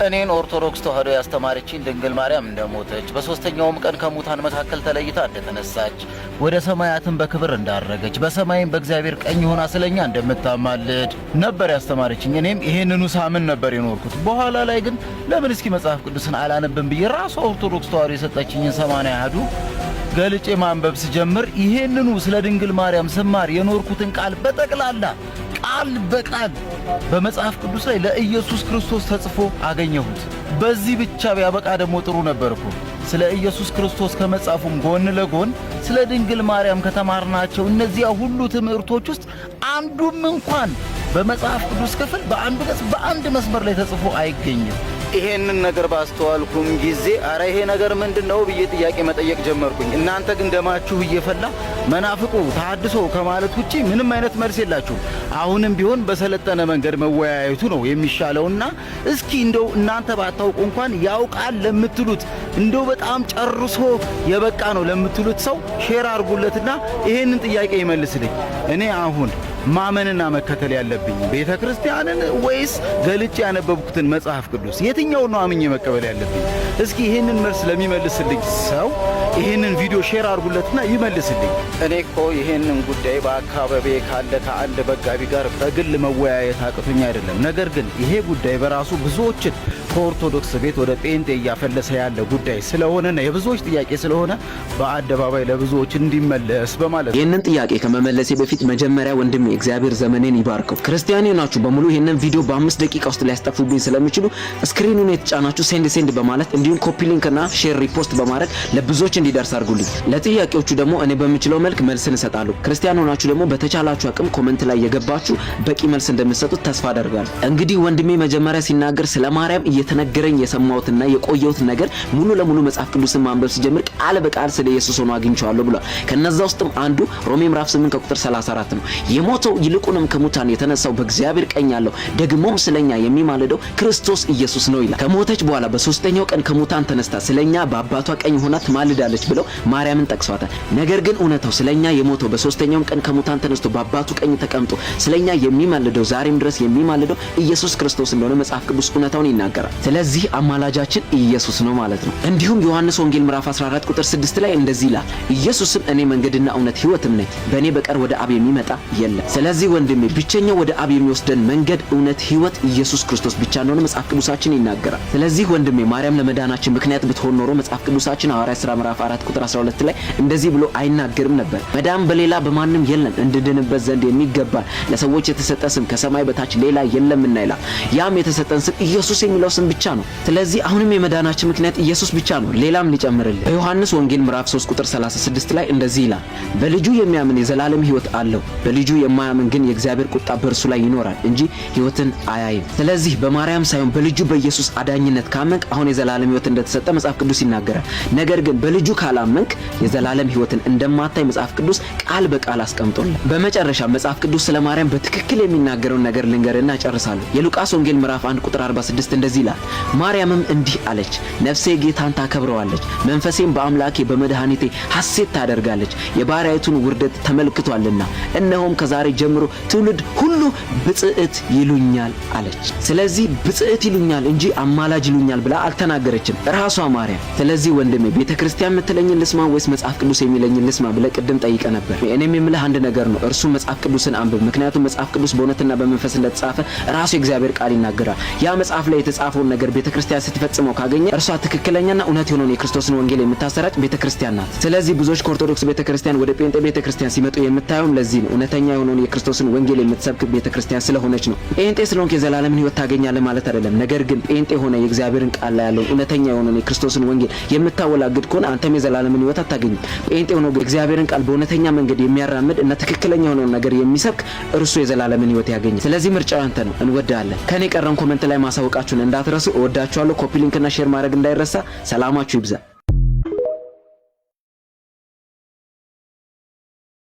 እኔን ኦርቶዶክስ ተዋህዶ ያስተማረችኝ ድንግል ማርያም እንደሞተች በሶስተኛውም ቀን ከሙታን መካከል ተለይታ እንደተነሳች ወደ ሰማያትን በክብር እንዳረገች በሰማይም በእግዚአብሔር ቀኝ ሆና ስለኛ እንደምታማልድ ነበር ያስተማረችኝ። እኔም ይሄንኑ ሳምን ነበር የኖርኩት። በኋላ ላይ ግን ለምን እስኪ መጽሐፍ ቅዱስን አላነብም ብዬ ራሷ ኦርቶዶክስ ተዋህዶ የሰጠችኝን 80 አሐዱ ገልጬ ማንበብ ስጀምር ይሄንኑ ስለ ድንግል ማርያም ስማር የኖርኩትን ቃል በጠቅላላ ቃል በቃል በመጽሐፍ ቅዱስ ላይ ለኢየሱስ ክርስቶስ ተጽፎ አገኘሁት። በዚህ ብቻ ቢያበቃ ደግሞ ጥሩ ነበርኩ። ስለ ኢየሱስ ክርስቶስ ከመጻፉም ጎን ለጎን ስለ ድንግል ማርያም ከተማርናቸው እነዚያ ሁሉ ትምህርቶች ውስጥ አንዱም እንኳን በመጽሐፍ ቅዱስ ክፍል በአንድ ገጽ በአንድ መስመር ላይ ተጽፎ አይገኝም። ይሄንን ነገር ባስተዋልኩም ጊዜ አረ ይሄ ነገር ምንድነው ብዬ ጥያቄ መጠየቅ ጀመርኩኝ። እናንተ ግን ደማችሁ እየፈላ መናፍቁ ተሐድሶ ከማለት ውጪ ምንም አይነት መልስ የላችሁም። አሁንም ቢሆን በሰለጠነ መንገድ መወያየቱ ነው የሚሻለውና እስኪ እንደው እናንተ ባታውቁ እንኳን ያውቃል ለምትሉት እንደው በጣም ጨርሶ የበቃ ነው ለምትሉት ሰው ሼር አድርጉለትና ይሄንን ጥያቄ ይመልስልኝ። እኔ አሁን ማመንና መከተል ያለብኝ ቤተ ክርስቲያንን ወይስ ገልጬ ያነበብኩትን መጽሐፍ ቅዱስ የትኛው ነው አምኜ መቀበል ያለብኝ? እስኪ ይሄንን መልስ ለሚመልስልኝ ሰው ይሄንን ቪዲዮ ሼር አድርጉለትና ይመልስልኝ። እኔ እኮ ይሄንን ጉዳይ በአካባቢ ካለ ከአንድ በጋቢ ጋር በግል መወያየት አቅቶኝ አይደለም። ነገር ግን ይሄ ጉዳይ በራሱ ብዙዎችን ከኦርቶዶክስ ቤት ወደ ጴንጤ እያፈለሰ ያለ ጉዳይ ስለሆነና የብዙዎች ጥያቄ ስለሆነ በአደባባይ ለብዙዎች እንዲመለስ በማለት ይሄንን ጥያቄ ከመመለሴ በፊት መጀመሪያ ወንድሜ እግዚአብሔር ዘመኔን ይባርከው። ክርስቲያኖች ናችሁ በሙሉ ይሄንን ቪዲዮ በ5 ደቂቃ ውስጥ ሊያስጠፉብኝ ስለሚችሉ ስክሪኑን የተጫናችሁ ሴንድ በማለት እንዲሁም ኮፒ ሊንክና ሼር ሪፖስት በማድረግ ለብዙዎች እንዲደርስ አድርጉልኝ። ለጥያቄዎቹ ደግሞ እኔ በምችለው መልክ መልስን እሰጣለሁ። ክርስቲያኖች ናችሁ ደግሞ በተቻላችሁ አቅም ኮሜንት ላይ የገባችሁ በቂ መልስ እንደምትሰጡት ተስፋ አደርጋለሁ። እንግዲህ ወንድሜ መጀመሪያ ሲናገር ስለ ማርያም እየተነገረኝ የሰማሁትና የቆየሁት ነገር ሙሉ ለሙሉ መጽሐፍ ቅዱስን ማንበብ ሲጀምር ቃል በቃል ስለ ኢየሱስ ሆኖ አግኝቻለሁ ብሏል። ከነዛ ውስጥም አንዱ ሮሜ ምዕራፍ 8 ከቁጥር 34 ነው። የሞተው ይልቁንም ከሙታን የተነሳው በእግዚአብሔር ቀኝ ያለው ደግሞም ስለኛ የሚማልደው ክርስቶስ ኢየሱስ ነው ይላል። ከሞተች በኋላ በሶስተኛው ቀን ከሙታን ተነስታ ስለኛ በአባቷ ቀኝ ሆና ትማልዳለች ብለው ማርያምን ጠቅሷታል። ነገር ግን እውነታው ስለኛ የሞተው በሶስተኛው ቀን ከሙታን ተነስቶ በአባቱ ቀኝ ተቀምጦ ስለኛ የሚማልደው ዛሬም ድረስ የሚማልደው ኢየሱስ ክርስቶስ እንደሆነ መጽሐፍ ቅዱስ እውነታውን ይናገራል። ስለዚህ አማላጃችን ኢየሱስ ነው ማለት ነው። እንዲሁም ዮሐንስ ወንጌል ምዕራፍ 14 ቁጥር 6 ላይ እንደዚህ ይላል፣ ኢየሱስም እኔ መንገድና እውነት ሕይወትም ነኝ፣ በእኔ በቀር ወደ አብ የሚመጣ የለም። ስለዚህ ወንድሜ ብቸኛው ወደ አብ የሚወስደን መንገድ እውነት ሕይወት ኢየሱስ ክርስቶስ ብቻ እንደሆነ መጽሐፍ ቅዱሳችን ይናገራል። ስለዚህ ወንድሜ ማርያም ለመዳናችን ምክንያት ብትሆን ኖሮ መጽሐፍ ቅዱሳችን ሐዋርያት ሥራ ምዕራፍ 4 ቁጥር 12 ላይ እንደዚህ ብሎ አይናገርም ነበር፣ መዳን በሌላ በማንም የለም እንድንድንበት ዘንድ የሚገባ ለሰዎች የተሰጠ ስም ከሰማይ በታች ሌላ የለምና ይላል። ያም የተሰጠን ስም ኢየሱስ የሚለው ስም ብቻ ነው። ስለዚህ አሁንም የመዳናችን ምክንያት ኢየሱስ ብቻ ነው፣ ሌላም ሊጨምርልን። በዮሐንስ ወንጌል ምዕራፍ 3 ቁጥር 36 ላይ እንደዚህ ይላል፣ በልጁ የሚያምን የዘላለም ሕይወት አለው፣ በልጁ የማያምን ግን የእግዚአብሔር ቁጣ በእርሱ ላይ ይኖራል እንጂ ሕይወትን አያይም። ስለዚህ በማርያም ሳይሆን በልጁ በኢየሱስ አዳኝነት ካመንክ አሁን የዘላለም ሕይወት እንደተሰጠ መጽሐፍ ቅዱስ ይናገራል። ነገር ግን በልጁ ካላመንክ የዘላለም ሕይወትን እንደማታይ መጽሐፍ ቅዱስ ቃል በቃል አስቀምጦልናል። በመጨረሻ መጽሐፍ ቅዱስ ስለ ማርያም በትክክል የሚናገረውን ነገር ልንገርና ጨርሳለሁ። የሉቃስ ወንጌል ምዕራፍ 1 ቁጥር 46 እንደዚህ ይላል፣ ማርያምም እንዲህ አለች፣ ነፍሴ ጌታን ታከብረዋለች፣ መንፈሴም በአምላኬ በመድኃኒቴ ሐሴት ታደርጋለች፣ የባሪያይቱን ውርደት ተመልክቷልና፣ እነሆም ከዛሬ ጀምሮ ትውልድ ሁሉ ብጽዕት ይሉኛል አለች። ስለዚህ ብጽዕት ይሉኛል እንጂ አማላጅ ይሉኛል ብላ አልተናገረችም ራሷ ማርያም። ስለዚህ ወንድሜ ቤተክርስቲያን የምትለኝን ልስማ ወይስ መጽሐፍ ቅዱስ የሚለኝን ልስማ ብለህ ቅድም ጠይቀ ነበር። እኔም የምልህ አንድ ነገር ነው፣ እርሱ መጽሐፍ ቅዱስን አንብብ። ምክንያቱም መጽሐፍ ቅዱስ በእውነትና በመንፈስ እንደተጻፈ ራሱ የእግዚአብሔር ቃል ይናገራል። ያ መጽሐፍ ላይ የተጻፈውን ነገር ቤተክርስቲያን ስትፈጽመው ካገኘ እርሷ ትክክለኛና እውነት የሆነውን የክርስቶስን ወንጌል የምታሰራጭ ቤተክርስቲያን ናት። ስለዚህ ብዙዎች ከኦርቶዶክስ ቤተክርስቲያን ወደ ጴንጤ ቤተክርስቲያን ሲመጡ የምታዩም ለዚህ ነው፣ እውነተኛ የሆነውን የክርስቶስን ወንጌል የምትሰብክ ቤተክርስቲያን ስለሆነች ነው። ጴንጤ ስለሆንክ የዘላለምን ሕይወት ታገኛለህ ማለት አይደለም። ነገር ግን ጴንጤ ሆነ የእግዚአብሔርን ቃል ላይ ያለውን እውነተኛ የሆነውን የክርስቶስን ወንጌል የምታወላግድ ከሆነ አንተም የዘላለምን ሕይወት አታገኝም። ጴንጤ ሆኖ እግዚአብሔርን ቃል በእውነተኛ መንገድ የሚያራምድ እና ትክክለኛ የሆነውን ነገር የሚሰብክ እርሱ የዘላለምን ሕይወት ያገኛል። ስለዚህ ምርጫው አንተ ነው። እንወዳለን። ከኔ ቀረም ኮሜንት ላይ ማሳወቃችሁን እንዳትረሱ። እወዳችኋለሁ። ኮፒ ሊንክና ሼር ማድረግ እንዳይረሳ። ሰላማችሁ ይብዛ።